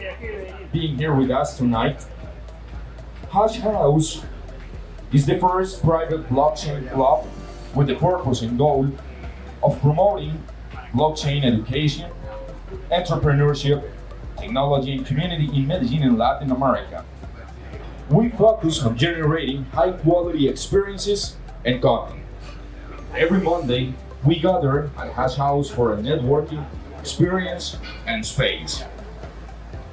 for being here with us tonight. Hashhouse is the first private blockchain club with the purpose and goal of promoting blockchain education, entrepreneurship, technology, and community in Medellin and Latin America. We focus on generating high-quality experiences and content. Every Monday, we gather at Hash House for a networking experience and space.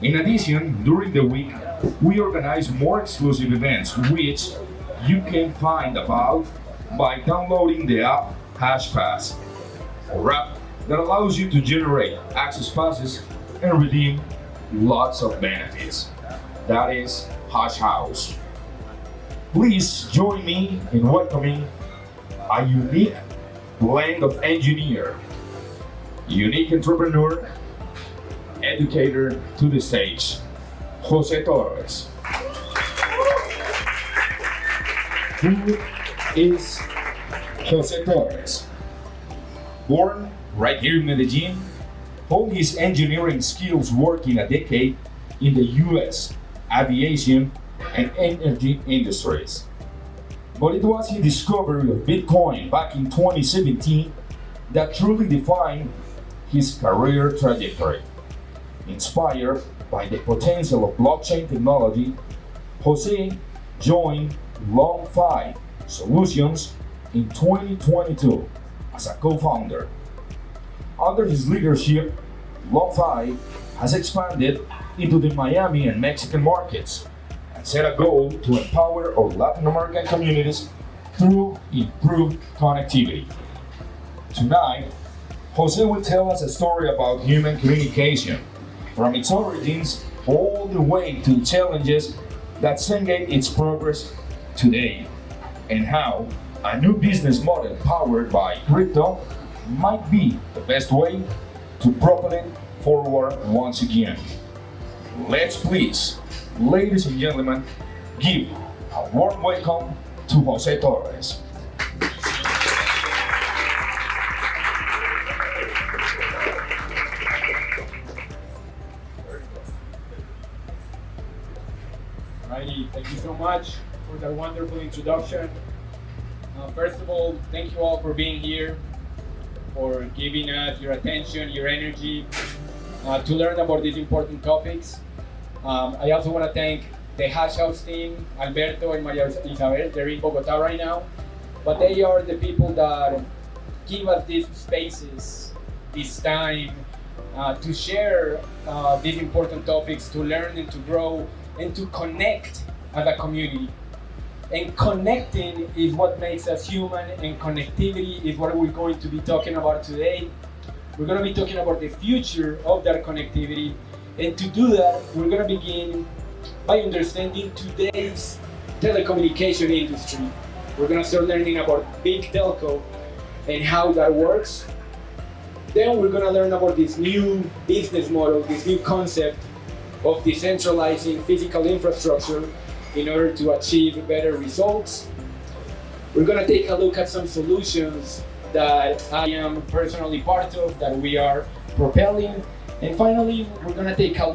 In addition, during the week, we organize more exclusive events, which you can find about by downloading the app HashPass, or app that allows you to generate access passes and redeem lots of benefits. That is Hash House. Please join me in welcoming a unique blend of engineer, unique entrepreneur, educator to the stage, Jose Torres. Who is Jose Torres? Born right here in Medellin, honed his engineering skills working a decade in the US aviation and energy industries. But it was his discovery of Bitcoin back in 2017 that truly defined his career trajectory. Inspired by the potential of blockchain technology, Jose joined LongFi Solutions in 2022 as a co-founder. Under his leadership, LongFi has expanded into the Miami and Mexican markets and set a goal to empower our Latin American communities through improved connectivity. Tonight, Jose will tell us a story about human communication, from its origins all the way to the challenges that segregate its progress today, and how a new business model powered by crypto might be the best way to propel it forward once again. Let's please, ladies and gentlemen, give a warm welcome to Jose Torres. Alrighty, thank you so much for that wonderful introduction. First of all, thank you all for being here, for giving us your attention, your energy, to learn about these important topics. I also want to thank the Hash House team, Alberto and Maria Isabel. They're in Bogota right now, but they are the people that give us these spaces, this time, to share these important topics, to learn and to grow and to connect as a community. And connecting is what makes us human, and connectivity is what we're going to be talking about today. We're going to be talking about the future of that connectivity. And to do that, we're going to begin by understanding today's telecommunication industry. We're going to start learning about big telco and how that works. Then we're going to learn about this new business model, this new concept of decentralizing physical infrastructure in order to achieve better results. We're going to take a look at some solutions that I am personally part of, that we are propelling. And finally, we're going to take a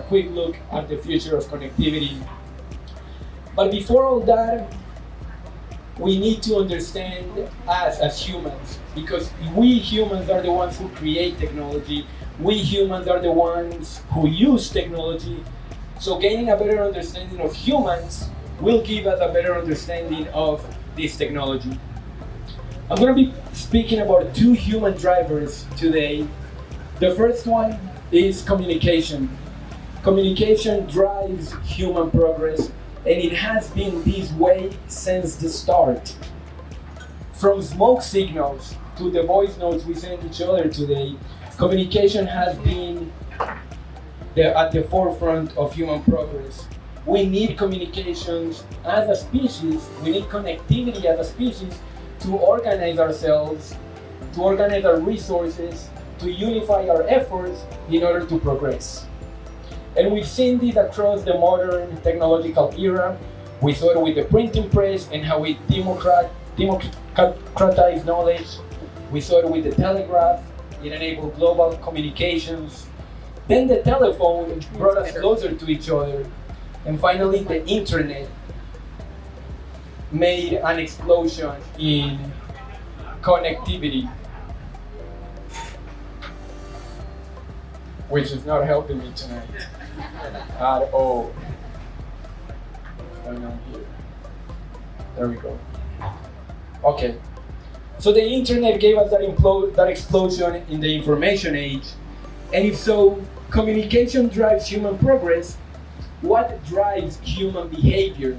quick look at the future of connectivity. But before all that, we need to understand us as humans, because we humans are the ones who create technology. We humans are the ones who use technology. So gaining a better understanding of humans will give us a better understanding of this technology. I'm going to be speaking about two human drivers today. The first one is communication. Communication drives human progress, and it has been this way since the start. From smoke signals to the voice notes we send each other today, communication has been at the forefront of human progress. We need communications as a species, we need connectivity as a species to organize ourselves, to organize our resources, to unify our efforts in order to progress. And we've seen this across the modern technological era. We saw it with the printing press and how it democratized knowledge. We saw it with the telegraph. It enabled global communications. Then the telephone brought us closer to each other. And finally, the internet made an explosion in connectivity, which is not helping me tonight at all. What's going on here? There we go. Okay. So the internet gave us that explosion in the information age. And if so, communication drives human progress. What drives human behavior?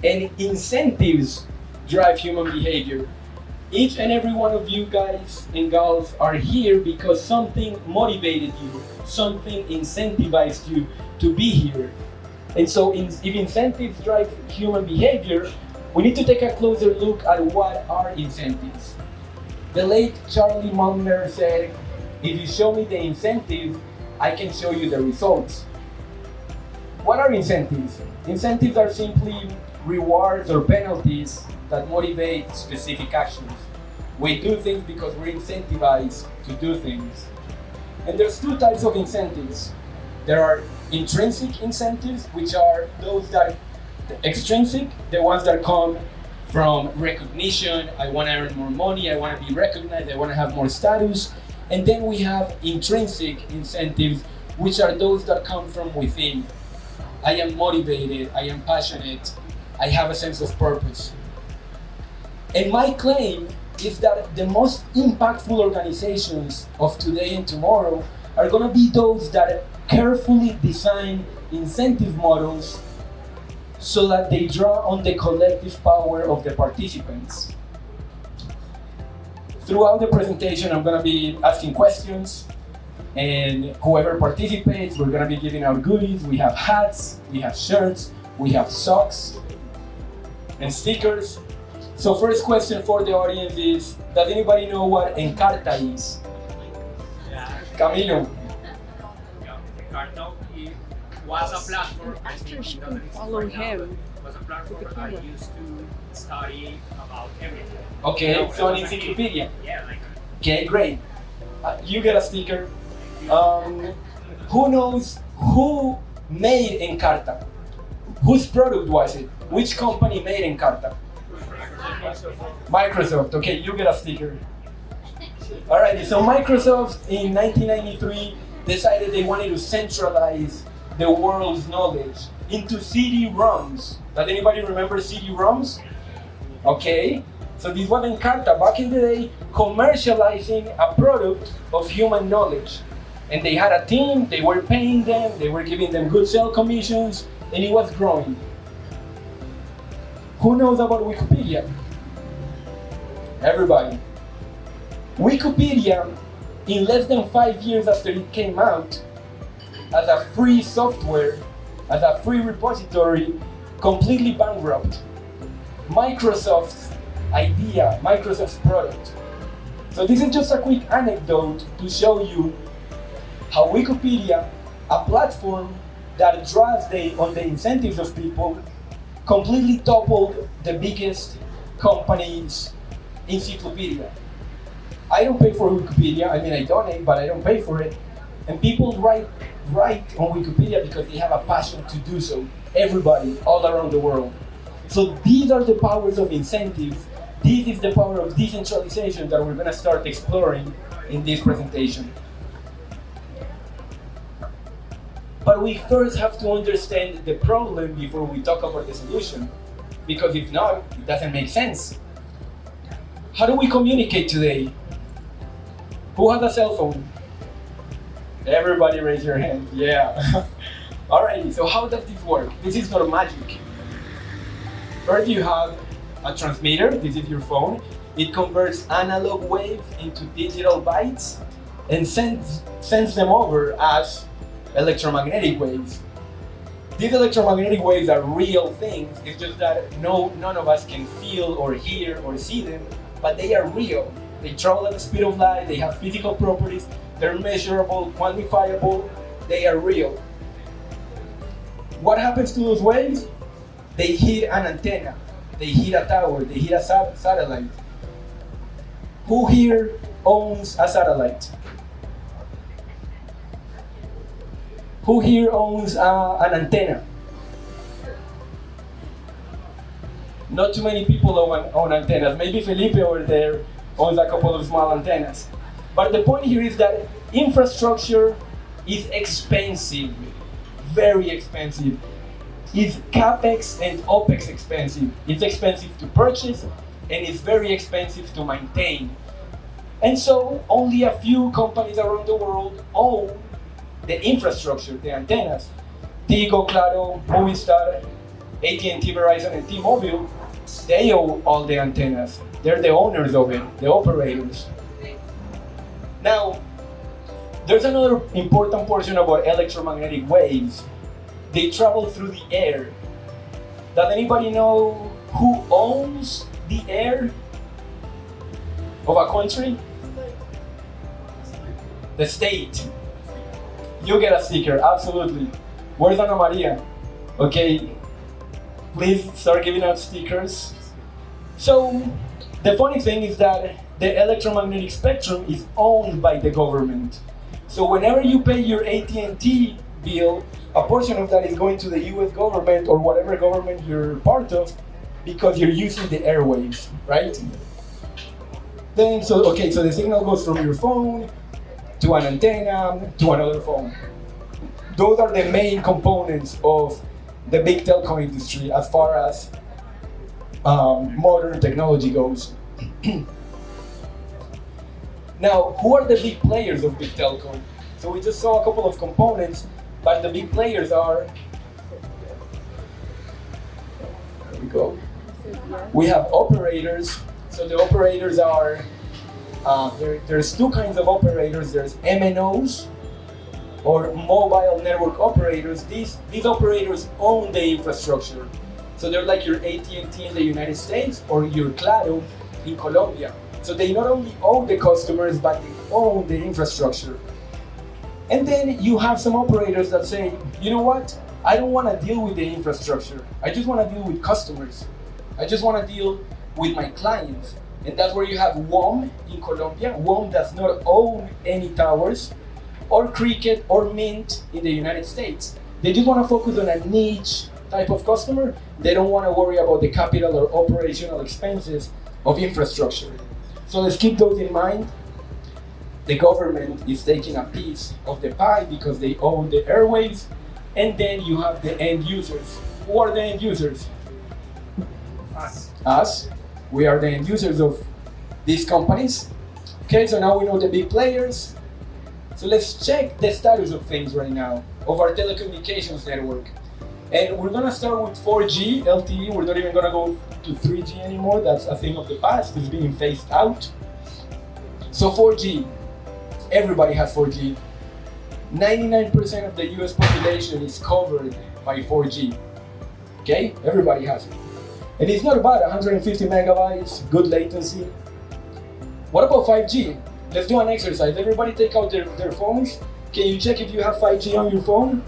And incentives drive human behavior. Each and every one of you guys and gals are here because something motivated you, something incentivized you to be here. And so if incentives drive human behavior, we need to take a closer look at what are incentives. The late Charlie Munger said, if you show me the incentive, I can show you the results. What are incentives? Incentives are simply rewards or penalties that motivate specific actions. We do things because we're incentivized to do things. And there's two types of incentives. There are intrinsic incentives, which are those that extrinsic, the ones that come from recognition. I want to earn more money, I want to be recognized, I want to have more status. And then we have intrinsic incentives, which are those that come from within. I am motivated, I am passionate, I have a sense of purpose. And my claim is that the most impactful organizations of today and tomorrow are going to be those that carefully design incentive models so that they draw on the collective power of the participants. Throughout the presentation, I'm going to be asking questions, and whoever participates, we're going to be giving out goodies. We have hats, we have shirts, we have socks, and stickers. So first question for the audience is, does anybody know what Encarta is? Yeah. Camilo. Encarta was a platform. After you can follow him. Was a platform I used to study about everything. Okay, so an encyclopedia. Yeah, like. Okay, great. You get a sticker. Who knows who made Encarta? Whose product was it? Which company made Encarta? Microsoft. Okay, you get a sticker. Alrighty, so Microsoft in 1993 decided they wanted to centralize the world's knowledge into CD-ROMs. Does anybody remember CD-ROMs? Okay, so this was Encarta back in the day commercializing a product of human knowledge. And they had a team, they were paying them, they were giving them good sale commissions, and it was growing. Who knows about Wikipedia? Everybody. Wikipedia, in less than 5 years after it came out, as a free software, as a free repository, completely bankrupt. Microsoft's idea, Microsoft's product. So this is just a quick anecdote to show you how Wikipedia, a platform that draws on the incentives of people, completely toppled the biggest company's encyclopedia. I don't pay for Wikipedia. I mean, I donate, but I don't pay for it. And people write on Wikipedia because they have a passion to do so. Everybody, all around the world. So these are the powers of incentives. This is the power of decentralization that we're going to start exploring in this presentation. But we first have to understand the problem before we talk about the solution. Because if not, it doesn't make sense. How do we communicate today? Who has a cell phone? Everybody raise your hand. Yeah. Alright, so how does this work? This is not magic. First you have a transmitter. This is your phone. It converts analog waves into digital bytes and sends them over as electromagnetic waves. These electromagnetic waves are real things. It's just that none of us can feel or hear or see them, but they are real. They travel at the speed of light, they have physical properties, they're measurable, quantifiable, they are real. What happens to those waves? They hit an antenna, they hit a tower, they hit a satellite. Who here owns a satellite? Who here owns an antenna? Not too many people own antennas. Maybe Felipe over there owns a couple of small antennas. But the point here is that infrastructure is expensive, very expensive. It's CapEx and OpEx expensive. It's expensive to purchase and it's very expensive to maintain. And so only a few companies around the world own the infrastructure, the antennas. Tigo, Claro, Movistar, AT&T, Verizon, and T-Mobile, they own all the antennas. They're the owners of it, the operators. Now, there's another important portion about electromagnetic waves. They travel through the air. Does anybody know who owns the air of a country? The state. You get a sticker, absolutely. Where's Ana Maria? Okay, please start giving out stickers. So, the funny thing is that the electromagnetic spectrum is owned by the government. So whenever you pay your AT&T bill, a portion of that is going to the US government or whatever government you're part of because you're using the airwaves, right? Then, so the signal goes from your phone to an antenna to another phone. Those are the main components of the big telco industry as far as modern technology goes. Now, who are the big players of big telco? So we just saw a couple of components, but the big players are, there we go. We have operators. So the operators are, there's two kinds of operators. There's MNOs, or mobile network operators. These operators own the infrastructure. So they're like your AT&T in the United States or your Claro in Colombia. So they not only own the customers, but they own the infrastructure. And then you have some operators that say, you know what? I don't want to deal with the infrastructure. I just want to deal with customers. I just want to deal with my clients. And that's where you have WOM in Colombia. WOM does not own any towers, or Cricket or Mint in the United States. They just want to focus on a niche type of customer. They don't want to worry about the capital or operational expenses of infrastructure. So let's keep those in mind. The government is taking a piece of the pie because they own the airwaves, and then you have the end users. Who are the end users? Us. We are the end users of these companies. Okay, so now we know the big players. So let's check the status of things right now, of our telecommunications network. And we're gonna start with 4G LTE. We're not even gonna go to 3G anymore. That's a thing of the past. It's being phased out. So 4G, everybody has 4G. 99% of the US population is covered by 4G. Okay, everybody has it. And it's not bad, 150 megabytes, good latency. What about 5G? Let's do an exercise. Everybody take out their phones. Can you check if you have 5G on your phone?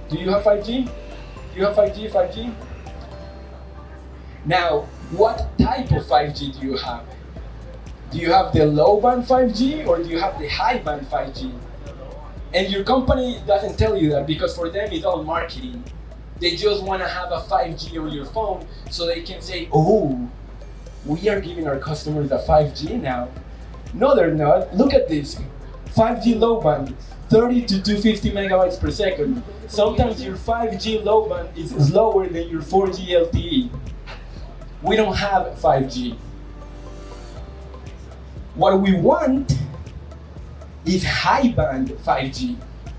Do you have 5G? Do you have 5G? 5G? Now, what type of 5G do you have? Do you have the low band 5G or do you have the high band 5G? And your company doesn't tell you that because for them it's all marketing. They just want to have a 5G on your phone so they can say, oh, we are giving our customers a 5G now. No, they're not. Look at this. 5G low band, 30 to 250 megabytes per second. Sometimes your 5G low band is slower than your 4G LTE. We don't have 5G. What we want is high band 5G.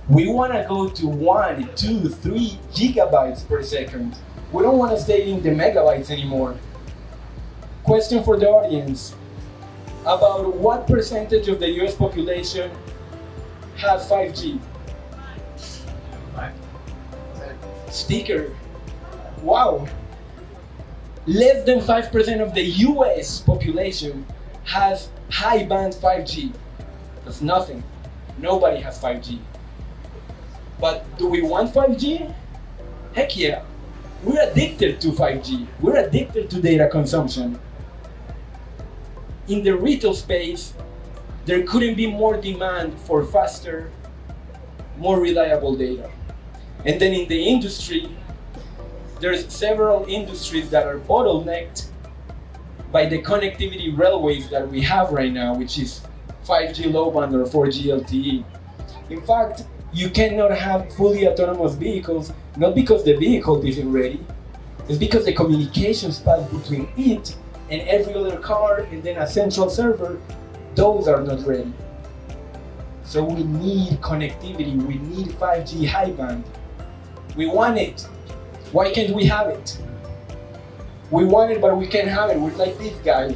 We want to go to 1, 2, 3 gigabytes per second. We don't want to stay in the megabytes anymore. Question for the audience. About what percentage of the US population has 5G? Sticker. Wow. Less than 5% of the US population has high band 5G. That's nothing. Nobody has 5G. But do we want 5G? Heck yeah. We're addicted to 5G. We're addicted to data consumption. In the retail space, there couldn't be more demand for faster, more reliable data. And then in the industry, there's several industries that are bottlenecked by the connectivity railways that we have right now, which is 5G low band or 4G LTE. In fact, you cannot have fully autonomous vehicles, not because the vehicle isn't ready, it's because the communications path between it and every other car and then a central server, those are not ready. So we need connectivity, we need 5G high band. We want it. Why can't we have it? We want it, but we can't have it. We're like this guy.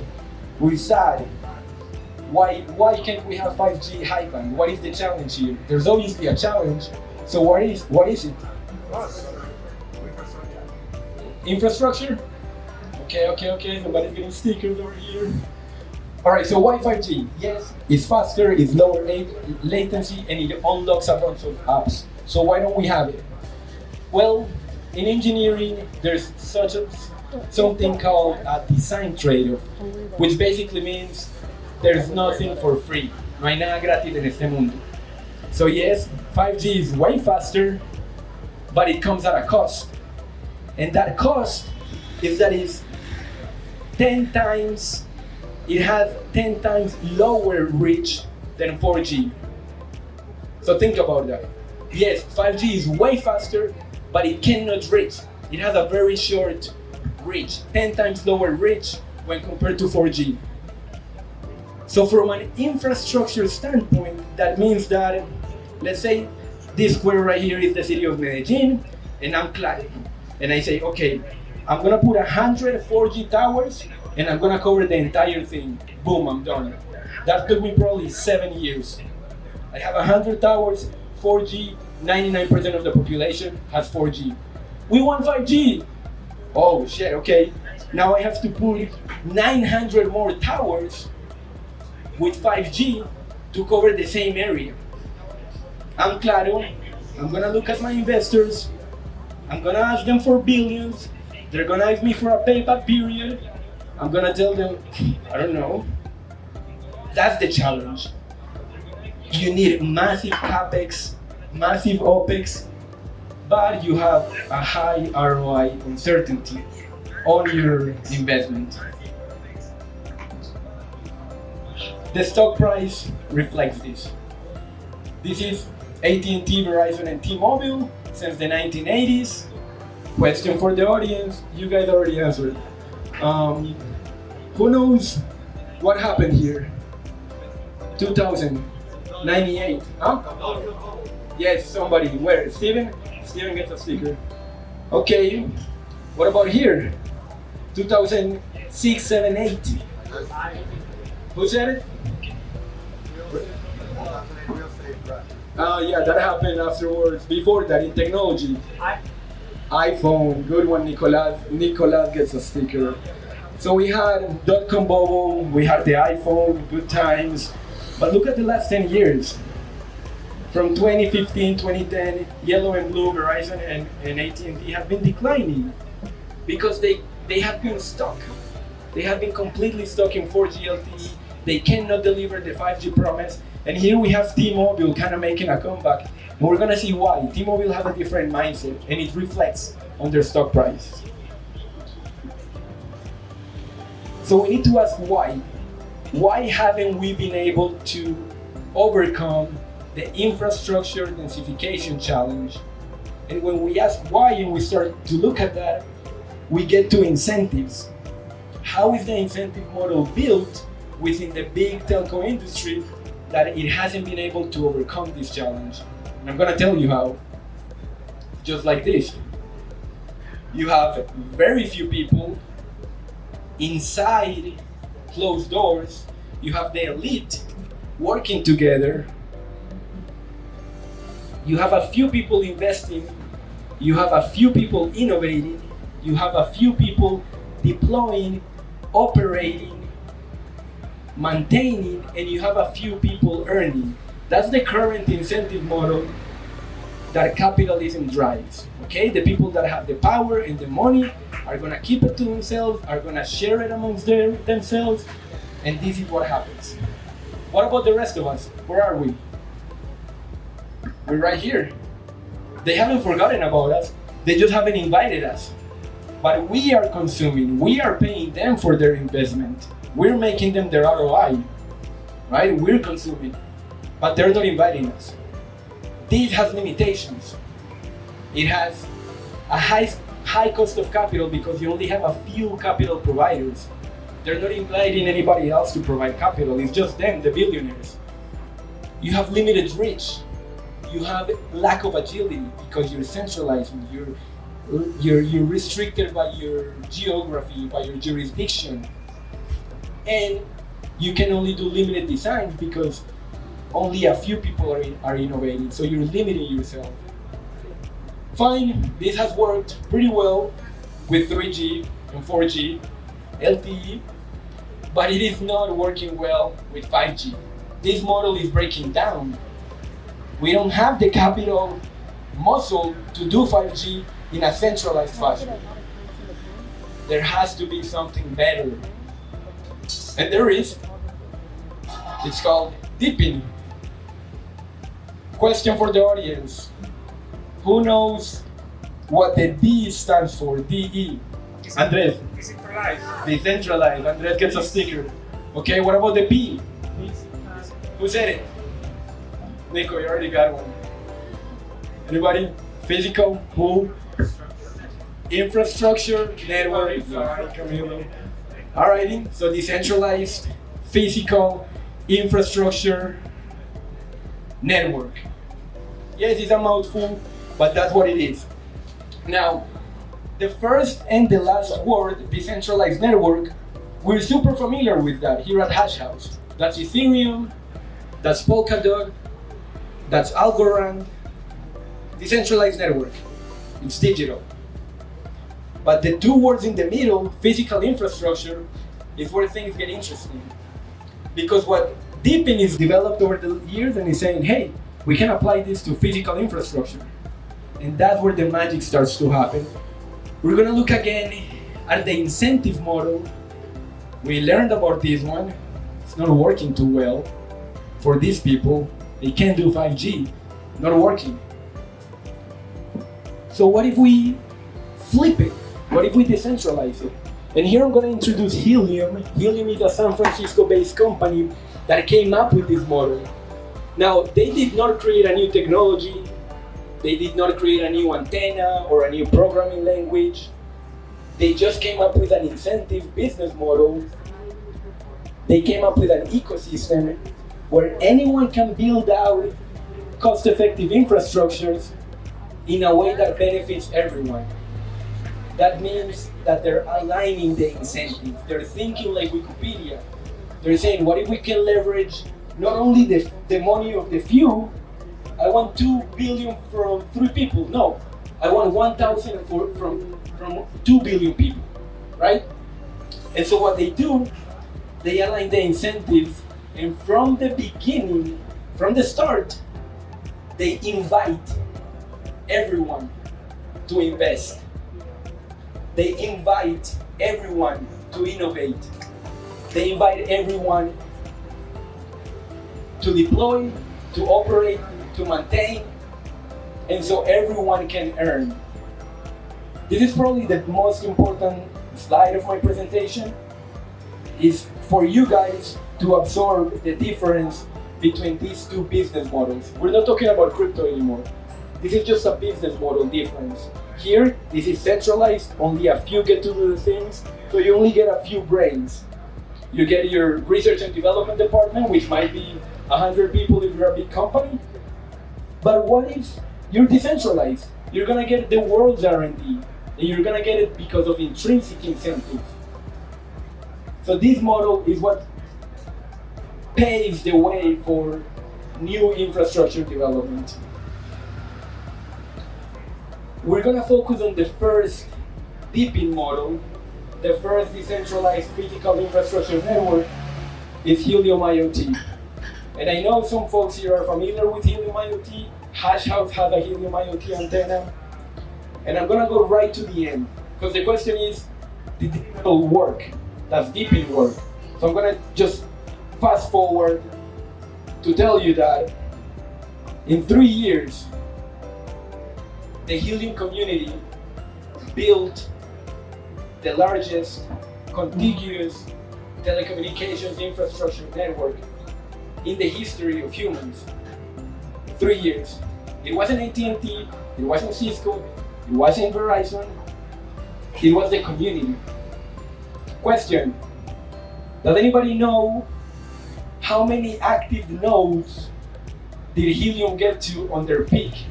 We're sad. Why can't we have 5G high band? What is the challenge here? There's obviously a challenge. So what is it? Infrastructure? Okay. Somebody's getting stickers over here. Alright, so why 5G? Yes, it's faster, it's lower latency, and it unlocks a bunch of apps. So why don't we have it? Well, in engineering, there's something called a design trade-off, which basically means there's nothing for free. No hay nada gratis en este mundo. So yes, 5G is way faster, but it comes at a cost. And that cost is that it has 10 times lower reach than 4G. So think about that. Yes, 5G is way faster, but it cannot reach. It has a very short reach, 10 times lower reach when compared to 4G. So from an infrastructure standpoint, that means that, let's say this square right here is the city of Medellin, and I'm Claro. And I say, okay, I'm gonna put 100 4G towers, and I'm gonna cover the entire thing. Boom, I'm done. That took me probably 7 years. I have 100 towers, 4G, 99% of the population has 4G. We want 5G. Oh shit, okay. Now I have to put 900 more towers with 5G to cover the same area. I'm Claro. I'm gonna look at my investors. I'm gonna ask them for billions. They're gonna ask me for a payback period. I'm gonna tell them, I don't know. That's the challenge. You need massive capex, massive opex, but you have a high ROI uncertainty on your investment. The stock price reflects this. This is AT&T, Verizon, and T-Mobile since the 1980s. Question for the audience, you guys already answered. Who knows what happened here? 2098, huh? Yes, somebody, where? Steven? Steven gets a sticker. Okay, what about here? 2006, 7, 8. Who said it? Yeah, that happened afterwards. Before that, in technology. iPhone, good one, Nicolas. Nicolas gets a sticker. So we had dot-com bubble, we had the iPhone, good times. But look at the last 10 years. From 2015, 2010, yellow and blue, Verizon and AT&T have been declining because they have been stuck. They have been completely stuck in 4G LTE. They cannot deliver the 5G promise. And here we have T-Mobile kind of making a comeback. And we're gonna see why. T-Mobile has a different mindset and it reflects on their stock price. So we need to ask why. Why haven't we been able to overcome the infrastructure densification challenge? And when we ask why and we start to look at that, we get to incentives. How is the incentive model built within the big telco industry that it hasn't been able to overcome this challenge? And I'm gonna tell you how. Just like this. You have very few people inside closed doors. You have the elite working together. You have a few people investing. You have a few people innovating. You have a few people deploying, operating, maintaining, and you have a few people earning. That's the current incentive model that capitalism drives. Okay, the people that have the power and the money are gonna keep it to themselves, are gonna share it amongst themselves, and this is what happens. What about the rest of us? Where are we? We're right here. They haven't forgotten about us. They just haven't invited us. But we are consuming. We are paying them for their investment. We're making them their ROI, right? We're consuming, but they're not inviting us. This has limitations. It has a high cost of capital because you only have a few capital providers. They're not inviting anybody else to provide capital. It's just them, the billionaires. You have limited reach. You have lack of agility because you're centralizing. You're restricted by your geography, by your jurisdiction. And you can only do limited designs because only a few people are innovating. So you're limiting yourself. Fine, this has worked pretty well with 3G and 4G, LTE, but it is not working well with 5G. This model is breaking down. We don't have the capital muscle to do 5G in a centralized fashion. There has to be something better. And there is. It's called deepening. Question for the audience. Who knows what the D stands for? DE. Andres. Decentralized. Decentralized. Andres gets a sticker. Okay, what about the P? Who said it? Nico, you already got one. Anybody? Physical? Who? Infrastructure, network. Alrighty, so decentralized, physical, infrastructure, network. Yes, it's a mouthful, but that's what it is. Now, the first and the last word, decentralized network, we're super familiar with that here at Hashhouse. That's Ethereum, that's Polkadot, that's Algorand. Decentralized network, it's digital. But the two words in the middle, physical infrastructure, is where things get interesting. Because what Deepin is developed over the years and is saying, hey, we can apply this to physical infrastructure. And that's where the magic starts to happen. We're gonna look again at the incentive model. We learned about this one. It's not working too well for these people. They can't do 5G, not working. So what if we flip it? What if we decentralize it? And here I'm going to introduce Helium. Helium is a San Francisco-based company that came up with this model. Now, they did not create a new technology. They did not create a new antenna or a new programming language. They just came up with an incentive business model. They came up with an ecosystem where anyone can build out cost-effective infrastructures in a way that benefits everyone. That means that they're aligning the incentives. They're thinking like Wikipedia. They're saying, what if we can leverage not only the money of the few, I want 2 billion from 3 people. No, I want 1,000 from 2 billion people, right? And so what they do, they align the incentives, and from the beginning, from the start, they invite everyone to invest. They invite everyone to innovate. They invite everyone to deploy, to operate, to maintain, and so everyone can earn. This is probably the most important slide of my presentation, is for you guys to absorb the difference between these two business models. We're not talking about crypto anymore. This is just a business model difference. Here, this is centralized, only a few get to do the things, so you only get a few brains. You get your research and development department, which might be 100 people if you're a big company. But what if you're decentralized? You're gonna get the world's R&D, and you're gonna get it because of intrinsic incentives. So this model is what paves the way for new infrastructure development. We're gonna focus on the first deepin model. The first decentralized physical infrastructure network is Helium IoT. And I know some folks here are familiar with Helium IoT. Hashhouse has a Helium IoT antenna. And I'm gonna go right to the end, because the question is, did it work? Does deepin work? So I'm gonna just fast forward to tell you that in 3 years, the Helium community built the largest contiguous telecommunications infrastructure network in the history of humans. 3 years. It wasn't AT&T, it wasn't Cisco, it wasn't Verizon, it was the community. Question, does anybody know how many active nodes did Helium get to on their peak?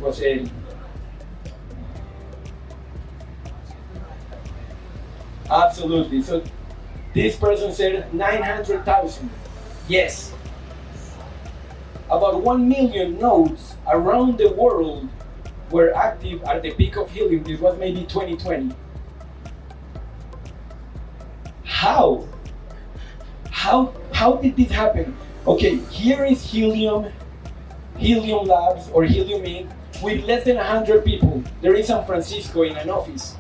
Was it? Absolutely. So this person said 900,000. Yes. About 1 million nodes around the world were active at the peak of Helium. This was maybe 2020. How? How did this happen? Okay, here is Helium Labs or Helium Inc. with less than 100 people. They're in San Francisco in an office.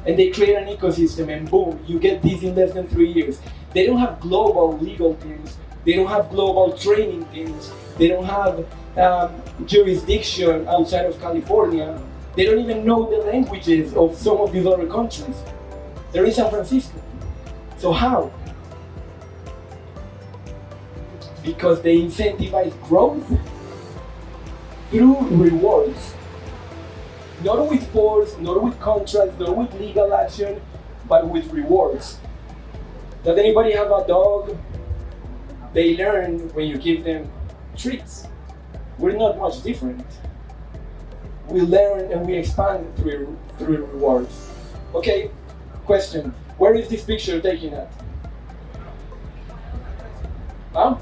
And they create an ecosystem and boom, you get this in less than 3 years. They don't have global legal teams. They don't have global training teams. They don't have jurisdiction outside of California. They don't even know the languages of some of these other countries. They're in San Francisco. So how? Because they incentivize growth through rewards. Not with force, not with contracts, not with legal action, but with rewards. Does anybody have a dog? They learn when you give them treats. We're not much different. We learn and we expand through rewards. Okay, question. Where is this picture taken at? Huh?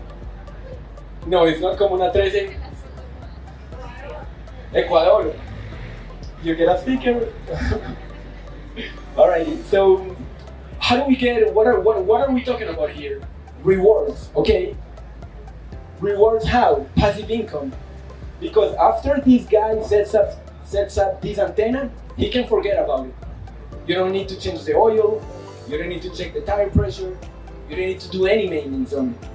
No, it's not Comuna 13. Ecuador. You get a sticker. Alrighty, so how do we get, what are we talking about here? Rewards, okay? Rewards how? Passive income. Because after this guy sets up this antenna, he can forget about it. You don't need to change the oil, you don't need to check the tire pressure, you don't need to do any maintenance on it.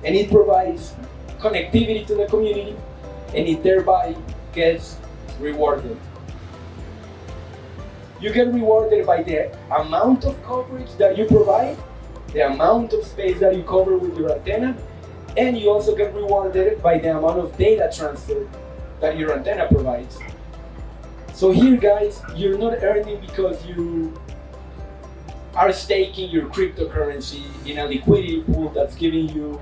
And it provides connectivity to the community, and it thereby gets rewarded. You get rewarded by the amount of coverage that you provide, the amount of space that you cover with your antenna, and you also get rewarded by the amount of data transfer that your antenna provides. So here, guys, you're not earning because you are staking your cryptocurrency in a liquidity pool that's giving you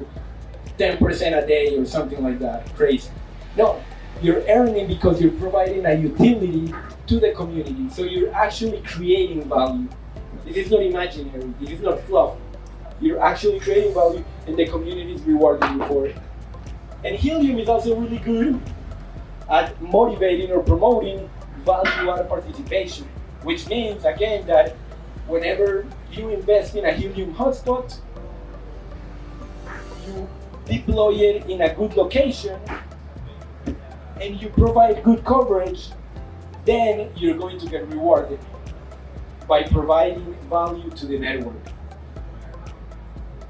10% a day or something like that, crazy. No, you're earning because you're providing a utility to the community. So you're actually creating value. This is not imaginary, this is not fluff. You're actually creating value and the community is rewarding you for it. And Helium is also really good at motivating or promoting value-added participation, which means, again, that whenever you invest in a Helium hotspot, you deploy it in a good location, and you provide good coverage, then you're going to get rewarded by providing value to the network.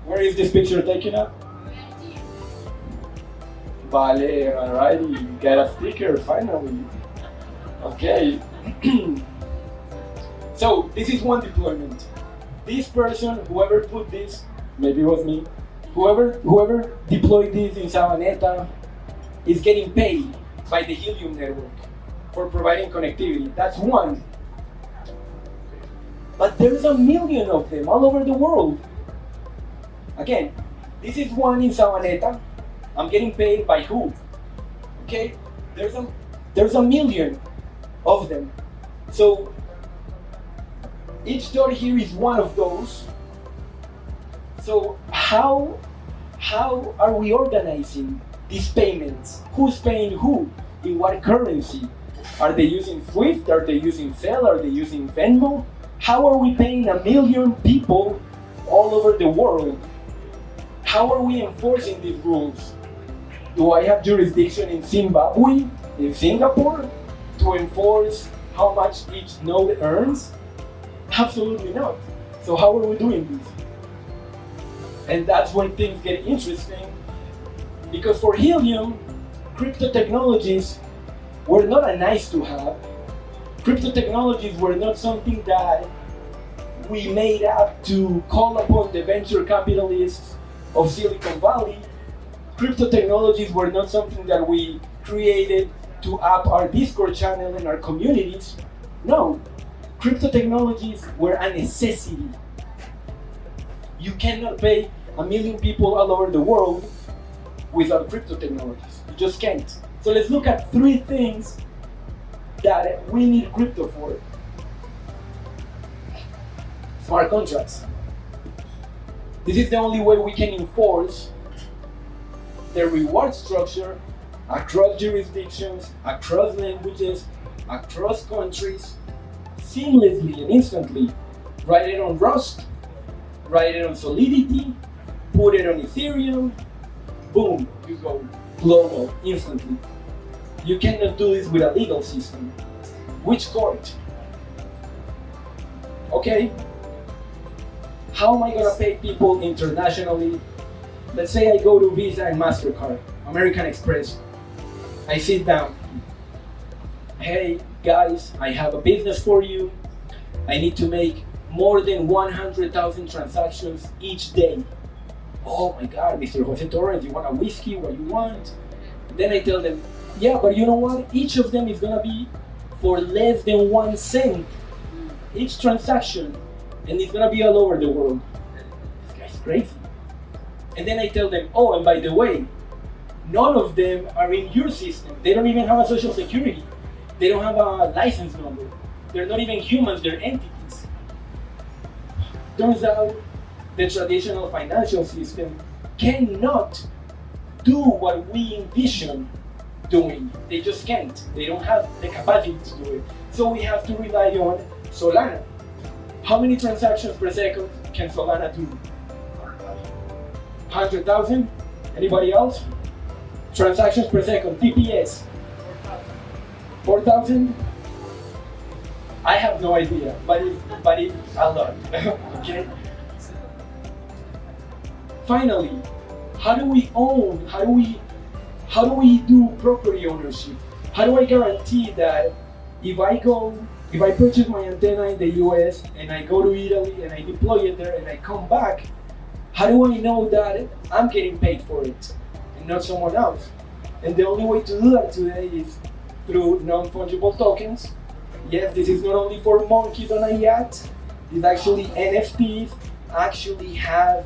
Where is this picture taken up? Vale, alrighty, you get a sticker finally. Okay. So this is one deployment. This person, whoever put this, maybe it was me, whoever deployed this in Sabaneta is getting paid by the Helium network for providing connectivity. That's one. But there's a million of them all over the world. Again, this is one in Sabaneta. I'm getting paid by who? Okay, there's a million of them. So each dot here is one of those. So how are we organizing these payments? Who's paying who? In what currency? Are they using Swift? Are they using Zelle? Are they using Venmo? How are we paying a million people all over the world? How are we enforcing these rules? Do I have jurisdiction in Zimbabwe, in Singapore, to enforce how much each node earns? Absolutely not. So how are we doing this? And that's when things get interesting, because for Helium, crypto technologies were not a nice to have. Crypto technologies were not something that we made up to call upon the venture capitalists of Silicon Valley. Crypto technologies were not something that we created to up our Discord channel and our communities. No, crypto technologies were a necessity. You cannot pay 1 million people all over the world without crypto technologies. You just can't. So let's look at 3 things that we need crypto for. Smart contracts. This is the only way we can enforce the reward structure across jurisdictions, across languages, across countries, seamlessly and instantly. Write it on Rust, write it on Solidity, put it on Ethereum, boom, you go global instantly. You cannot do this with a legal system. Which court? Okay, how am I gonna pay people internationally? Let's say I go to Visa and MasterCard, American Express. I sit down. Hey guys, I have a business for you. I need to make more than 100,000 transactions each day. Oh my God, Mr. Jose Torres, you want a whiskey? What you want? Then I tell them, yeah, but you know what? Each of them is gonna be for less than 1 cent each transaction, and it's gonna be all over the world. This guy's crazy. And then I tell them, oh, and by the way, none of them are in your system. They don't even have a social security. They don't have a license number. They're not even humans, they're entities. Turns out the traditional financial system cannot do what we envision doing. They just can't. They don't have the capacity to do it. So we have to rely on Solana. How many transactions per second can Solana do? 100,000? Anybody else? Transactions per second, TPS. 4,000? I have no idea, but it's a lot. Okay. Finally, how do we own? How do we do property ownership? How do I guarantee that if I purchase my antenna in the US and I go to Italy and I deploy it there and I come back, how do I know that I'm getting paid for it and not someone else? And the only way to do that today is through non-fungible tokens. Yes, this is not only for monkeys on a yacht. These actually NFTs actually have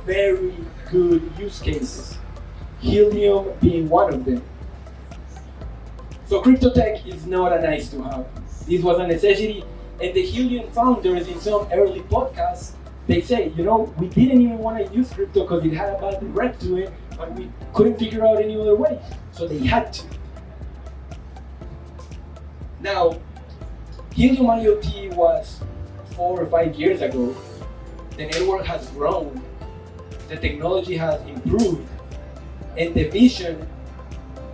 very good use cases. Helium being one of them. So crypto tech is not a nice to have. This was a necessity, and the Helium founders in some early podcasts, they say, you know, we didn't even want to use crypto because it had a bad rep to it, but we couldn't figure out any other way, so they had to. Now, Helium IoT was 4 or 5 years ago. The network has grown, the technology has improved, and the vision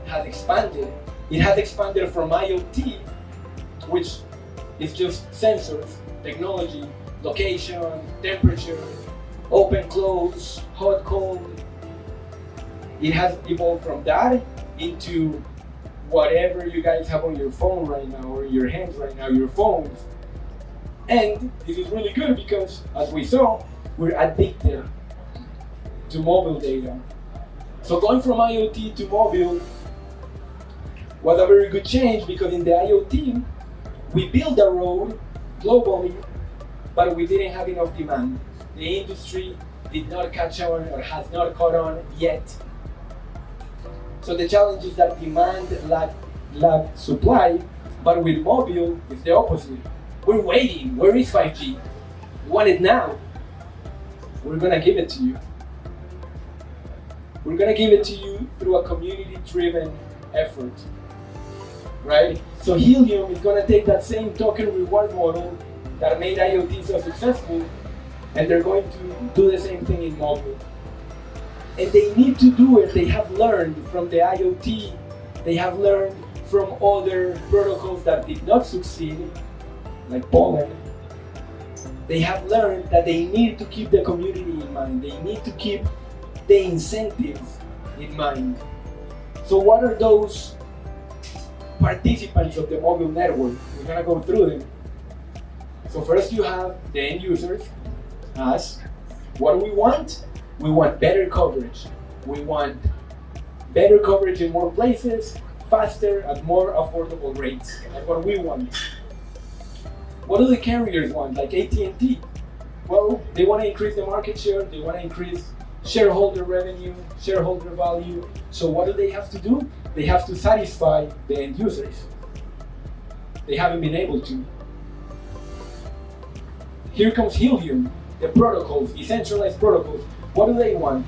has expanded. It has expanded from IoT, which is just sensors, technology, location, temperature, open, close, hot, cold. It has evolved from that into whatever you guys have on your phone right now, or your hands right now, your phones. And this is really good because, as we saw, we're addicted to mobile data. So going from IoT to mobile was a very good change, because in the IoT, we built a road globally, but we didn't have enough demand. The industry did not catch on, or has not caught on yet. So the challenge is that demand lacked supply, but with mobile, it's the opposite. We're waiting. Where is 5G? We want it now. We're gonna give it to you. We're gonna give it to you through a community-driven effort, right? So Helium is gonna take that same token reward model that made IoT so successful, and they're going to do the same thing in mobile. And they need to do it. They have learned from the IoT. They have learned from other protocols that did not succeed, like Poland. They have learned that they need to keep the community in mind. They need to keep the incentives in mind. So what are those participants of the mobile network. We're gonna go through them. So first you have the end users, us. What do we want? We want better coverage. We want better coverage in more places, faster, at more affordable rates. That's what we want. What do the carriers want, like AT&T? Well, they want to increase the market share, they want to increase shareholder revenue, shareholder value. So what do they have to do? They have to satisfy the end users. They haven't been able to. Here comes Helium, the protocols, decentralized protocols. What do they want?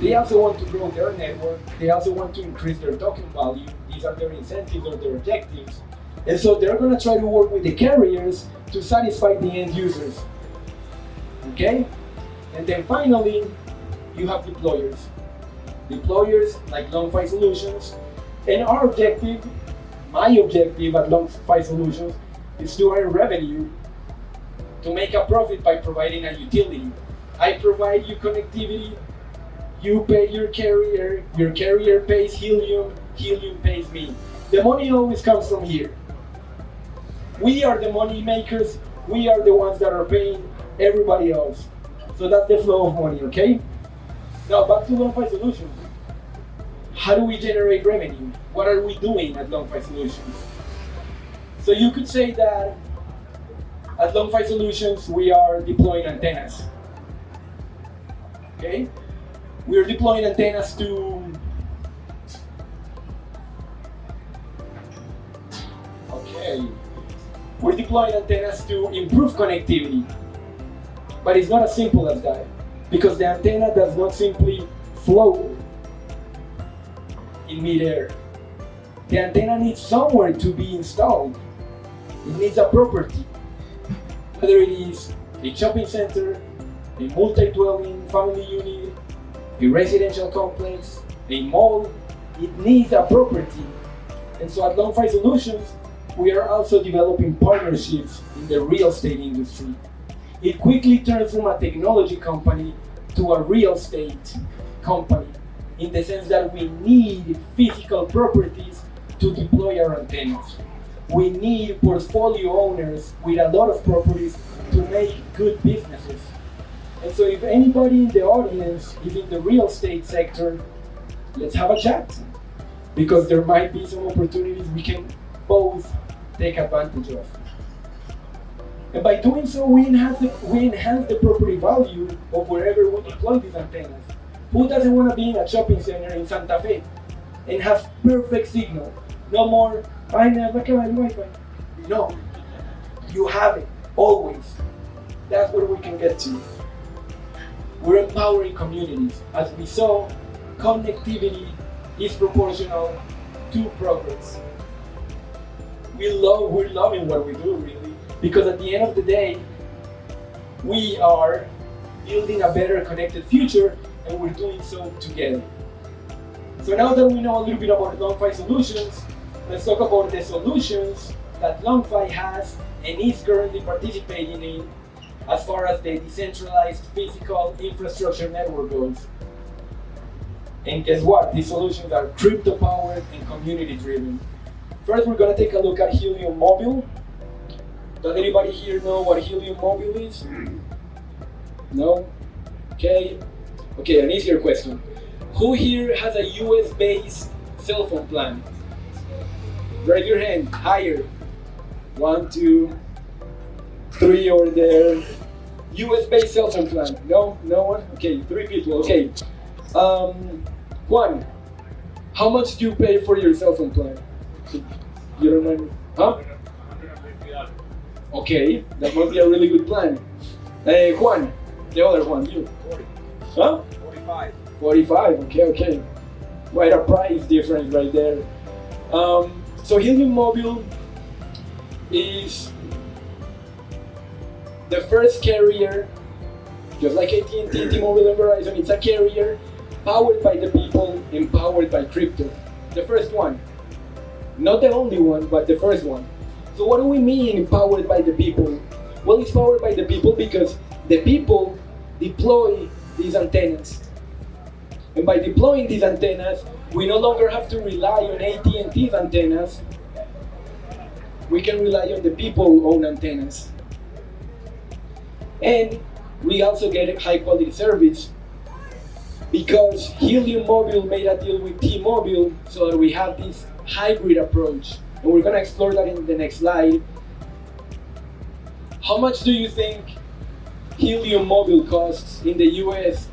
They also want to grow their network. They also want to increase their token value. These are their incentives or their objectives. And so they're going to try to work with the carriers to satisfy the end users. Okay? And then finally, you have deployers. Deployers like LongFi Solutions. And our objective, my objective at LongFi Solutions, is to earn revenue, to make a profit by providing a utility. I provide you connectivity, you pay your carrier pays Helium, Helium pays me. The money always comes from here. We are the money makers, we are the ones that are paying everybody else. So that's the flow of money, okay? Now back to LongFi Solutions. How do we generate revenue? What are we doing at LongFi Solutions? So you could say that at LongFi Solutions we are deploying antennas. Okay? We are deploying antennas to We're deploying antennas to improve connectivity. But it's not as simple as that, because the antenna does not simply float in midair. The antenna needs somewhere to be installed. It needs a property. Whether it is a shopping center, a multi-dwelling family unit, a residential complex, a mall, it needs a property. And so at LongFi Solutions, we are also developing partnerships in the real estate industry. It quickly turns from a technology company to a real estate company, in the sense that we need physical properties to deploy our antennas. We need portfolio owners with a lot of properties to make good businesses. And so if anybody in the audience is in the real estate sector, let's have a chat, because there might be some opportunities we can both take advantage of. And by doing so, we enhance the property value of wherever we deploy these antennas. Who doesn't want to be in a shopping center in Santa Fe and have perfect signal? No more, I never can have Wi-Fi. No, you have it, always. That's where we can get to. We're empowering communities. As we saw, connectivity is proportional to progress. We're loving what we do, really, because at the end of the day, we are building a better connected future, and we're doing so together. So now that we know a little bit about LongFi Solutions, let's talk about the solutions that LongFi has and is currently participating in as far as the decentralized physical infrastructure network goes. And guess what? These solutions are crypto-powered and community-driven. First, we're going to take a look at Helium Mobile. Does anybody here know what Helium Mobile is? No? Okay. Okay, an easier question. Who here has a US-based cell phone plan? Raise your hand, higher. 1, 2, 3 over there. US-based cell phone plan. No? No one? Okay, 3 people. Okay. Juan, how much do you pay for your cell phone plan? You don't know? Huh? Okay, that must be a really good plan. Juan, the other one, you. 40. Huh? 45. 45, okay. Quite a price difference right there. So Helium Mobile is the first carrier, just like AT&T, T-Mobile, and Verizon. It's a carrier powered by the people, empowered by crypto. The first one. Not the only one, but the first one. So what do we mean powered by the people? Well, it's powered by the people because the people deploy these antennas. And by deploying these antennas, we no longer have to rely on AT&T's antennas we can rely on the people-owned antennas. And we also get high quality service because Helium Mobile made a deal with T-Mobile so that we have this hybrid approach. And we're gonna explore that in the next slide. How much do you think Helium Mobile costs in the US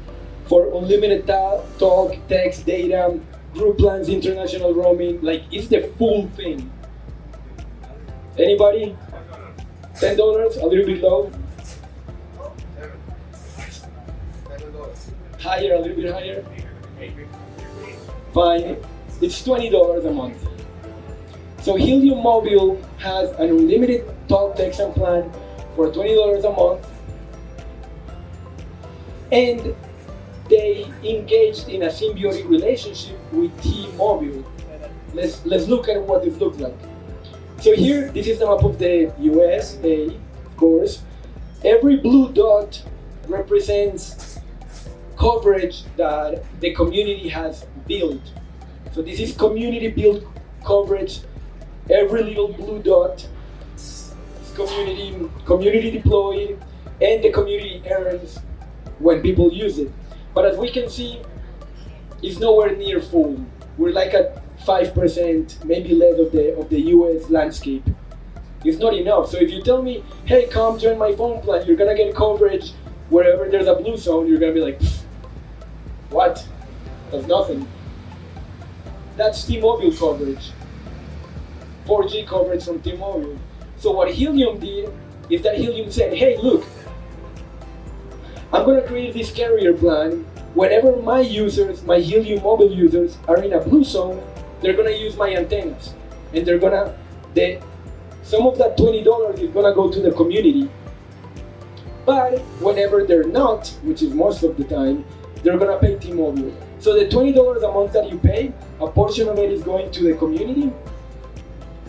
for unlimited talk, text, data, group plans, international roaming? Like, it's the full thing. Anybody? $10? A little bit low? Higher, a little bit higher? Fine. It's $20 a month. So Helium Mobile has an unlimited talk, text, and plan for $20 a month. And they engaged in a symbiotic relationship with T-Mobile. Let's look at what this looks like. So here, this is the map of the USA, of course. Every blue dot represents coverage that the community has built. So this is community built coverage. Every little blue dot is community deployed, and the community earns when people use it. But as we can see, it's nowhere near full. We're like at 5%, maybe less of the US landscape. It's not enough. So if you tell me, hey, come join my phone plan, you're gonna get coverage wherever there's a blue zone, you're gonna be like, what? That's nothing. That's T-Mobile coverage. 4G coverage from T-Mobile. So what Helium did is that Helium said, hey, look, I'm gonna create this carrier plan. Whenever my users, my Helium Mobile users, are in a blue zone, they're gonna use my antennas. And some of that $20 is gonna go to the community. But whenever they're not, which is most of the time, they're gonna pay T-Mobile. So the $20 a month that you pay, a portion of it is going to the community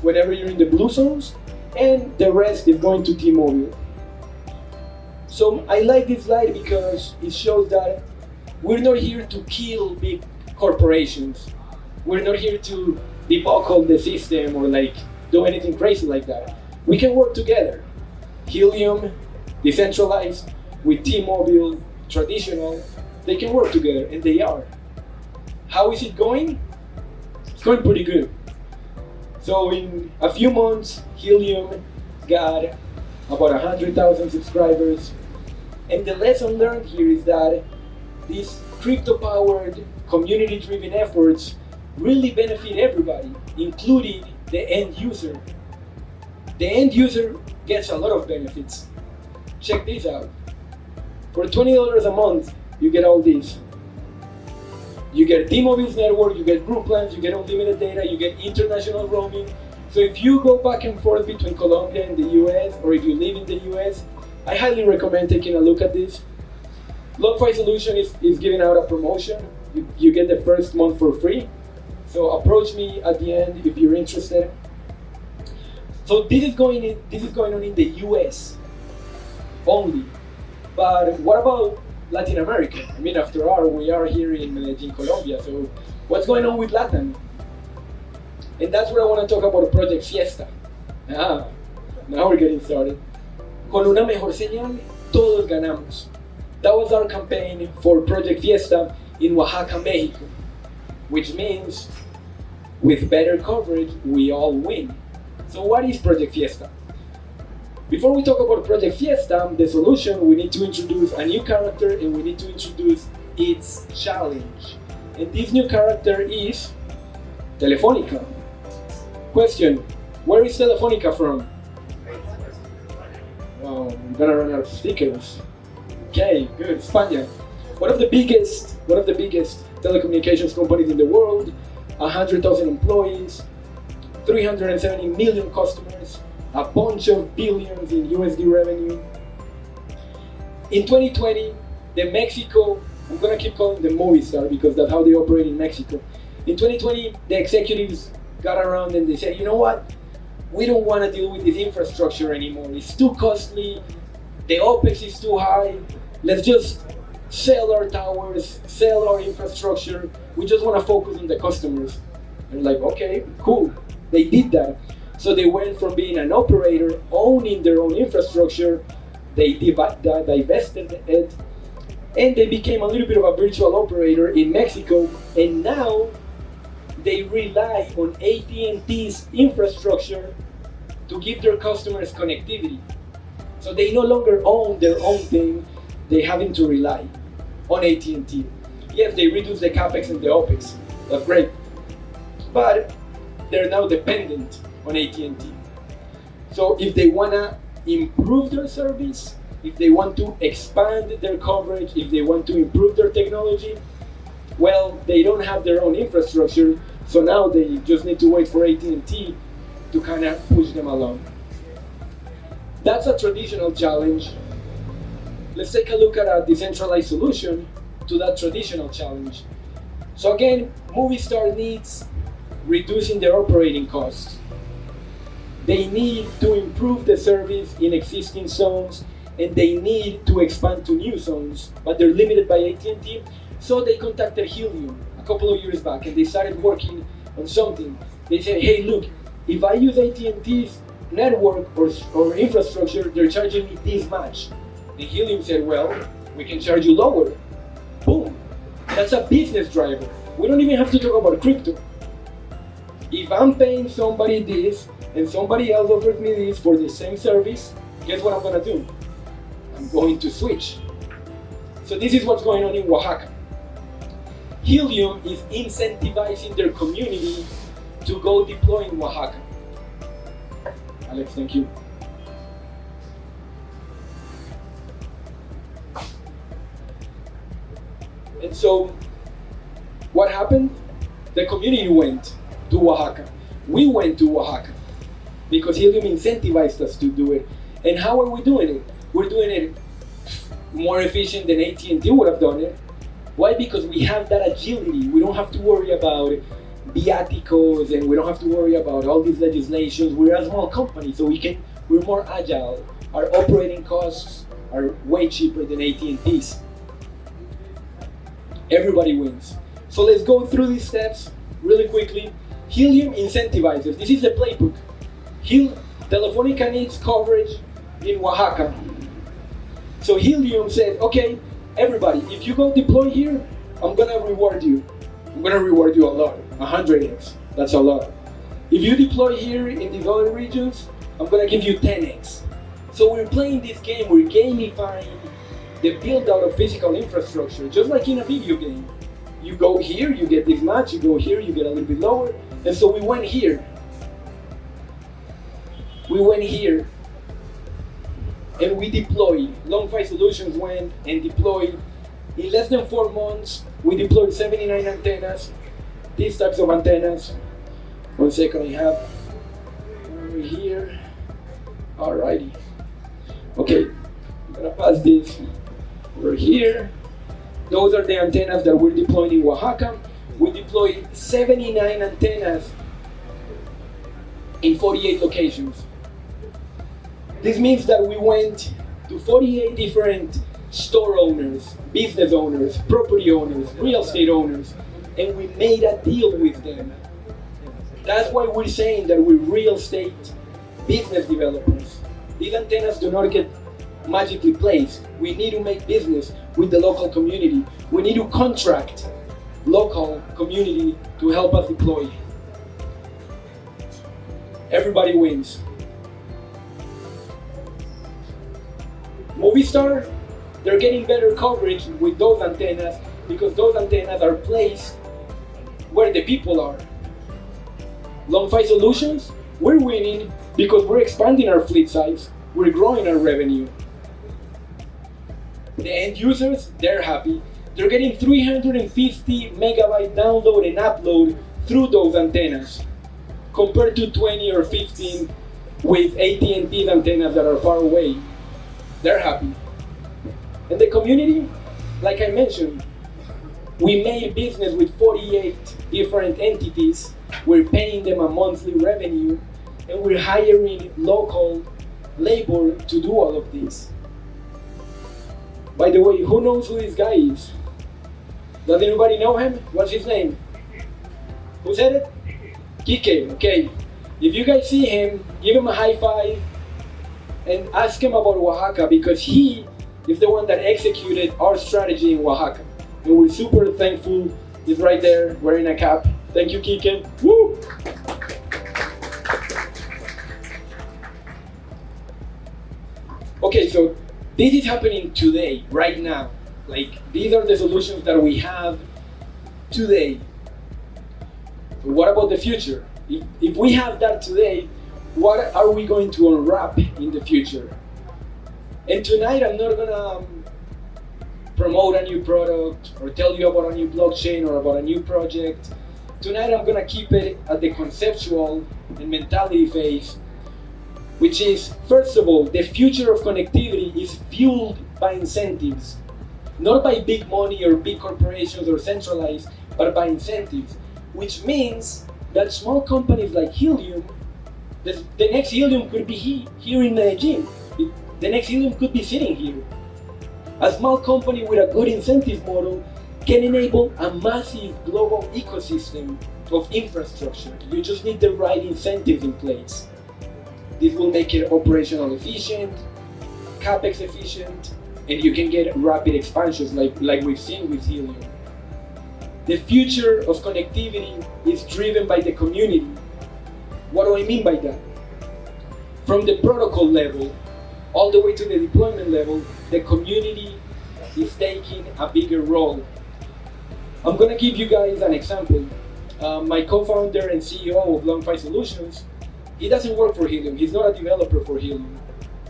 whenever you're in the blue zones, and the rest is going to T-Mobile. So I like this slide because it shows that we're not here to kill big corporations. We're not here to debuckle the system or like do anything crazy like that. We can work together. Helium, decentralized, with T-Mobile, traditional, they can work together, and they are. How is it going? It's going pretty good. So in a few months, Helium got about 100,000 subscribers. And the lesson learned here is that these crypto-powered, community-driven efforts really benefit everybody, including the end user. The end user gets a lot of benefits. Check this out. For $20 a month, you get all this. You get T-Mobile's network, you get group plans, you get unlimited data, you get international roaming. So if you go back and forth between Colombia and the US, or if you live in the US, I highly recommend taking a look at this. LongFi Solutions is giving out a promotion. You get the first month for free. So approach me at the end if you're interested. So this is going on in the US only. But what about Latin America? I mean, after all, we are here in Medellin, Colombia. So what's going on with LATAM? And that's where I want to talk about Project Fiesta. Now we're getting started. Con una mejor señal, todos ganamos. That was our campaign for Project Fiesta in Oaxaca, Mexico, which means with better coverage, we all win. So what is Project Fiesta? Before we talk about Project Fiesta, the solution, we need to introduce a new character and we need to introduce its challenge. And this new character is Telefónica. Question, where is Telefónica from? Wow, I'm gonna run out of stickers. Okay, good, España. One of the biggest telecommunications companies in the world, 100,000 employees, 370 million customers, a bunch of billions in USD revenue. In 2020, I'm gonna keep calling them Movistar because that's how they operate in Mexico. In 2020, the executives got around and they said, you know what? We don't want to deal with this infrastructure anymore. It's too costly. The OPEX is too high. Let's just sell our towers, sell our infrastructure. We just want to focus on the customers. And like, okay, cool. They did that. So they went from being an operator, owning their own infrastructure, they divested it, and they became a little bit of a virtual operator in Mexico, and now they rely on AT&T's infrastructure to give their customers connectivity. So they no longer own their own thing, they're having to rely on AT&T. Yes, they reduce the capex and the opex, that's great, but they're now dependent on AT&T. So if they wanna improve their service, if they want to expand their coverage, if they want to improve their technology, well, they don't have their own infrastructure, so now they just need to wait for AT&T to kind of push them along. That's a traditional challenge. Let's take a look at a decentralized solution to that traditional challenge. So again, Movistar needs reducing their operating costs. They need to improve the service in existing zones, and they need to expand to new zones, but they're limited by AT&T. So they contacted Helium a couple of years back, and they started working on something. They said, hey, look, if I use AT&T's network or infrastructure, they're charging me this much. And Helium said, well, we can charge you lower. Boom. That's a business driver. We don't even have to talk about crypto. If I'm paying somebody this and somebody else offers me this for the same service, guess what I'm gonna do? I'm going to switch. So this is what's going on in Oaxaca. Helium is incentivizing their community to go deploy in Oaxaca. Alex, thank you. And so, what happened? The community went to Oaxaca. We went to Oaxaca because Helium incentivized us to do it. And how are we doing it? We're doing it more efficient than AT&T would have done it. Why? Because we have that agility. We don't have to worry about viaticos, and we don't have to worry about all these legislations. We're a small company, so we're more agile. Our operating costs are way cheaper than AT&T's. Everybody wins. So let's go through these steps really quickly. Helium incentivizes. This is the playbook. Telefonica needs coverage in Oaxaca. So Helium said, okay, everybody, if you go deploy here, I'm gonna reward you. I'm gonna reward you a lot, 100x. That's a lot. If you deploy here in these other regions, I'm gonna give you 10x. So we're playing this game, we're gamifying the build out of physical infrastructure, just like in a video game. You go here, you get this much, you go here, you get a little bit lower. And so we went here. We went here and we deployed. LongFi Solutions went and deployed. In less than 4 months, we deployed 79 antennas, these types of antennas. 1 second, I have over here. Alrighty. Okay, I'm gonna pass this over here. Those are the antennas that we're deploying in Oaxaca. We deployed 79 antennas in 48 locations. This means that we went to 48 different store owners, business owners, property owners, real estate owners, and we made a deal with them. That's why we're saying that we're real estate business developers. These antennas do not get magically placed. We need to make business with the local community. We need to contract local community to help us deploy. Everybody wins. Movistar, they're getting better coverage with those antennas because those antennas are placed where the people are. LongFi Solutions, we're winning because we're expanding our fleet size, we're growing our revenue. The end users, they're happy. They're getting 350 megabyte download and upload through those antennas, compared to 20 or 15 with AT&T antennas that are far away. They're happy. And the community, like I mentioned, we made business with 48 different entities. We're paying them a monthly revenue, and we're hiring local labor to do all of this. By the way, who knows who this guy is? Does anybody know him? What's his name? Who said it? Kike, okay. If you guys see him, give him a high five and ask him about Oaxaca, because he is the one that executed our strategy in Oaxaca. And we're super thankful. He's right there wearing a cap. Thank you, Kiken. Woo! Okay, so this is happening today, right now. Like, these are the solutions that we have today. So what about the future? If we have that today, what are we going to unwrap in the future? And tonight I'm not gonna promote a new product or tell you about a new blockchain or about a new project. Tonight I'm gonna keep it at the conceptual and mentality phase, which is, first of all, the future of connectivity is fueled by incentives. Not by big money or big corporations or centralized, but by incentives. Which means that small companies like Helium, the next Helium could be here in Medellin. The next Helium could be sitting here. A small company with a good incentive model can enable a massive global ecosystem of infrastructure. You just need the right incentives in place. This will make it operational efficient, capex efficient, and you can get rapid expansions like we've seen with Helium. The future of connectivity is driven by the community. What do I mean by that? From the protocol level all the way to the deployment level, the community is taking a bigger role. I'm gonna give you guys an example. My co-founder and CEO of LongFi Solutions, he doesn't work for Helium. He's not a developer for Helium.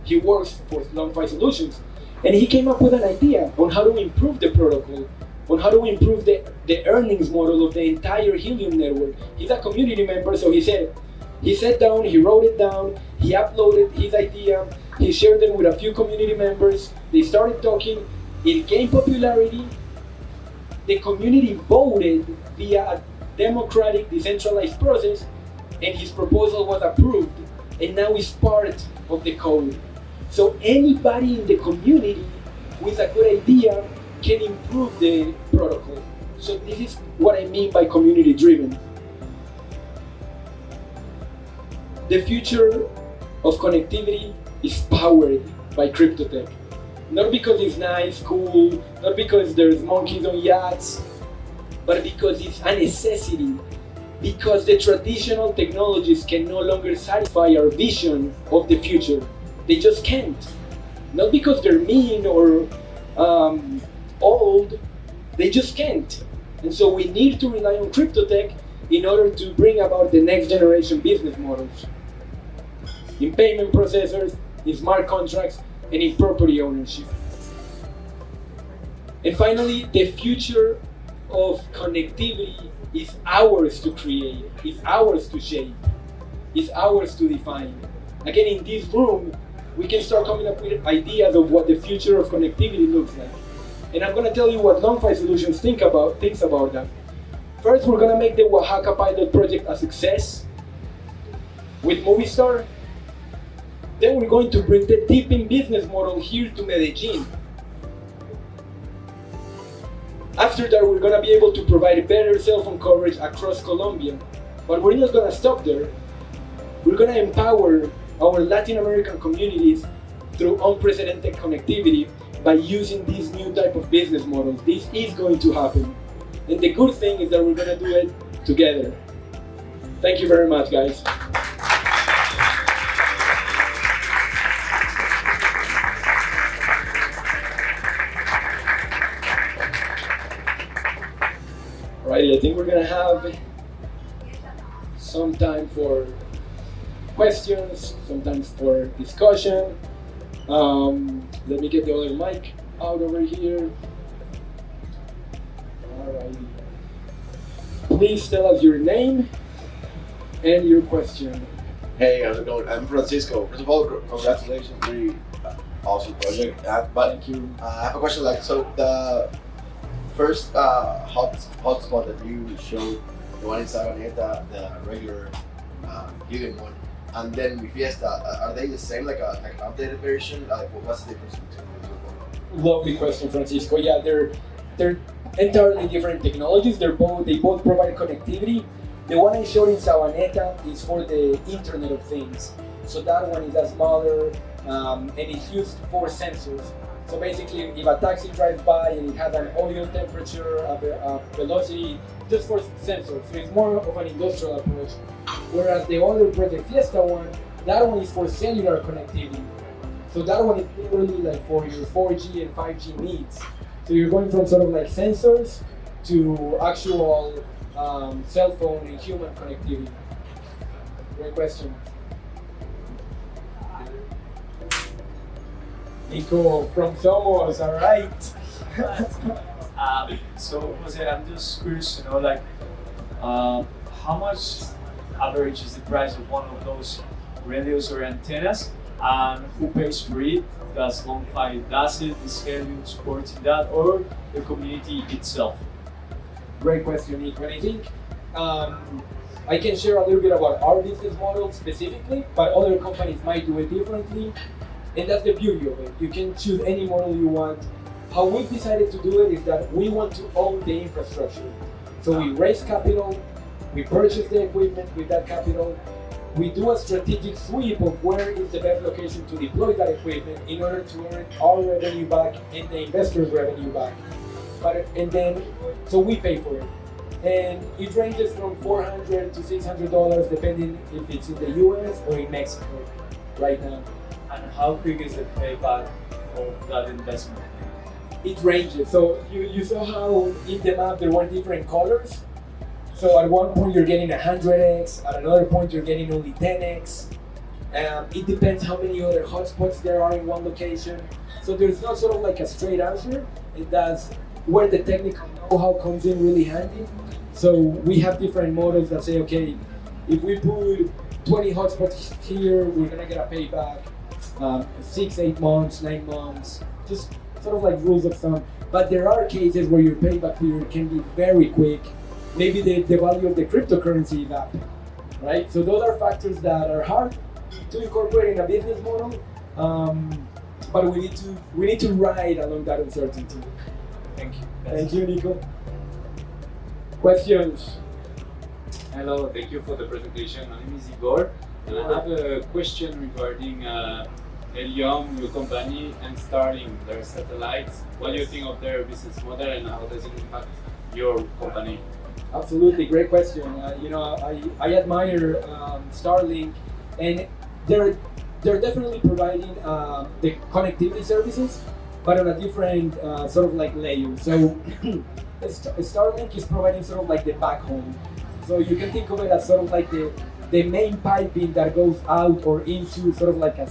He works for LongFi Solutions. And he came up with an idea on how to improve the protocol, on how to improve the earnings model of the entire Helium network. He's a community member, so he sat down, he wrote it down, he uploaded his idea, he shared it with a few community members, they started talking, it gained popularity, the community voted via a democratic, decentralized process, and his proposal was approved, and now it's part of the code. So anybody in the community with a good idea can improve the protocol. So this is what I mean by community driven. The future of connectivity is powered by crypto tech. Not because it's nice, cool, not because there's monkeys on yachts, but because it's a necessity. Because the traditional technologies can no longer satisfy our vision of the future. They just can't. Not because they're mean or old, they just can't. And so we need to rely on crypto tech in order to bring about the next generation business models. In payment processors, in smart contracts, and in property ownership. And finally, the future of connectivity is ours to create, is ours to shape, is ours to define. Again, in this room, we can start coming up with ideas of what the future of connectivity looks like. And I'm gonna tell you what LongFi Solutions thinks about that. First, we're gonna make the Oaxaca pilot project a success with Movistar. Then we're going to bring the tipping business model here to Medellin. After that, we're gonna be able to provide better cell phone coverage across Colombia. But we're not gonna stop there. We're gonna empower our Latin American communities through unprecedented connectivity by using these new type of business models. This is going to happen. And the good thing is that we're gonna do it together. Thank you very much, guys. Alrighty, I think we're gonna have some time for questions, sometimes for discussion. Let me get the other mic out over here. Alrighty. Please tell us your name and your question. Hey, how's it going? I'm Francisco. First of all, congratulations, very awesome project. Thank you. I have a question. Like, so the first hotspot that you showed, the one in Sabaneta, the regular Helium one, and then with Fiesta, are they the same, like an updated version? Like, what's the difference between the two? Lovely question, Francisco. Yeah, they're entirely different technologies. They both provide connectivity, The one I showed in Sabaneta is for the Internet of Things. So that one is a smaller and it's used for sensors. So basically, if a taxi drives by and it has an oil temperature, a velocity, just for sensors. So it's more of an industrial approach. Whereas the other Project Fiesta one, that one is for cellular connectivity. So that one is literally like for your 4G and 5G needs. So you're going from sort of like sensors to actual cell phone and human connectivity. Great question. Nico from Somos, all right. So Jose, I'm just curious to know, like, how much average is the price of one of those radios or antennas, and who pays for it? Does LongFi does it? Is Helium supporting that, or the community itself? Great question, Nico. And I think I can share a little bit about our business model specifically, but other companies might do it differently. And that's the beauty of it. You can choose any model you want. How we've decided to do it is that we want to own the infrastructure. So we raise capital, we purchase the equipment with that capital, we do a strategic sweep of where is the best location to deploy that equipment in order to earn our revenue back and the investor's revenue back. So we pay for it. And it ranges from $400 to $600 depending if it's in the US or in Mexico right now. And how quick is the payback of that investment? It ranges. So you saw how in the map there were different colors. So at one point you're getting 100x, at another point you're getting only 10x. It depends how many other hotspots there are in one location. So there's not sort of like a straight answer. That's where the technical know-how comes in really handy. So we have different models that say, okay, if we put 20 hotspots here, we're gonna get a payback. 6, 8 months, 9 months, just sort of like rules of thumb. But there are cases where your payback period can be very quick. Maybe the value of the cryptocurrency is up, right? So those are factors that are hard to incorporate in a business model, but we need to ride along that uncertainty. Thank you. Thank you, Nico. Questions? Hello, thank you for the presentation. My name is Igor, and I have a question regarding Helium, your company, and starting their satellites. What do you think of their business model, and how does it impact your company? Absolutely, great question. I admire Starlink, and they're definitely providing the connectivity services, but on a different sort of like layer. So Starlink is providing sort of like the backbone. So you can think of it as sort of like the main piping that goes out or into sort of like a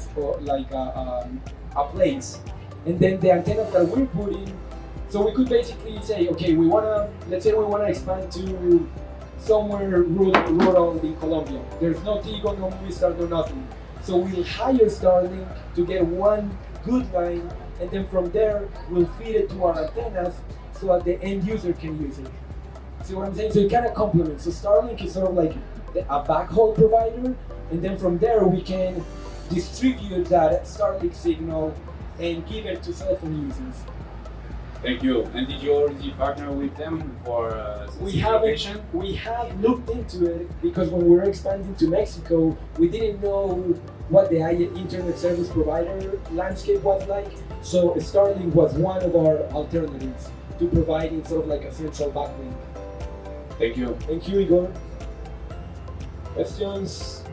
place, and then the antennas that we're putting. So we could basically say, okay, let's say we wanna expand to somewhere rural in Colombia. There's no Tigo, no Movistar, no nothing. So we'll hire Starlink to get one good line, and then from there we'll feed it to our antennas so that the end user can use it. See what I'm saying? So it kind of complements. So Starlink is sort of like a backhaul provider, and then from there we can distribute that Starlink signal and give it to cell phone users. Thank you. And did you already partner with them for We have looked into it because when we were expanding to Mexico, we didn't know what the internet service provider landscape was like. So Starlink was one of our alternatives to providing sort of like a central backlink. Thank you. Thank you, Igor. Questions?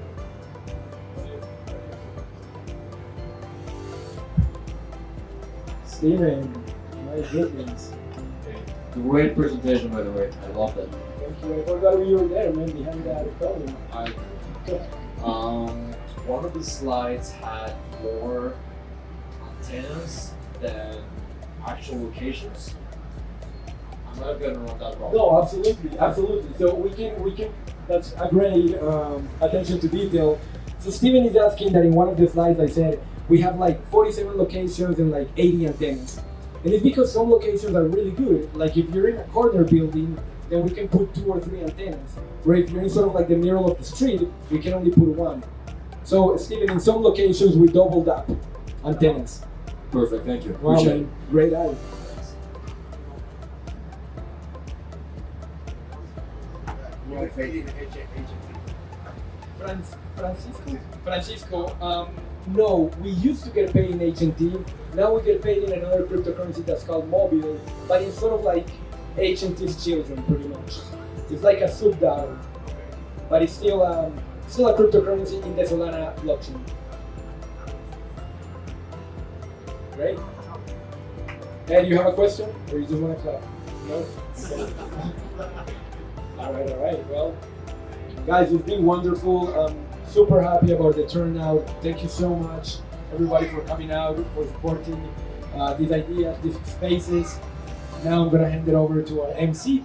Steven, my goodness. Great presentation, by the way. I love that. Thank you. I forgot you were there, man, behind that recording. One of the slides had more antennas than actual locations. I'm not gonna run that wrong. No, absolutely. So we can. That's a great attention to detail. So Steven is asking that in one of the slides I said we have like 47 locations and like 80 antennas. And it's because some locations are really good. Like if you're in a corner building, then we can put 2 or 3 antennas. Where if you're in sort of like the middle of the street, we can only put 1. So Steven, in some locations we doubled up antennas. Perfect, thank you. Wow, Appreciate man, great eye. You get paid in Francisco, no, we used to get paid in HNT. Now we get paid in another cryptocurrency that's called Mobile, but it's sort of like HNT's children, pretty much. It's like a sub-DAO, but it's still a cryptocurrency in the Solana blockchain. Great. Ed, you have a question, or you just want to clap? No. All right. Well, guys, it's been wonderful. Super happy about the turnout. Thank you so much, everybody, for coming out, for supporting these ideas, these spaces. Now I'm gonna hand it over to our MC.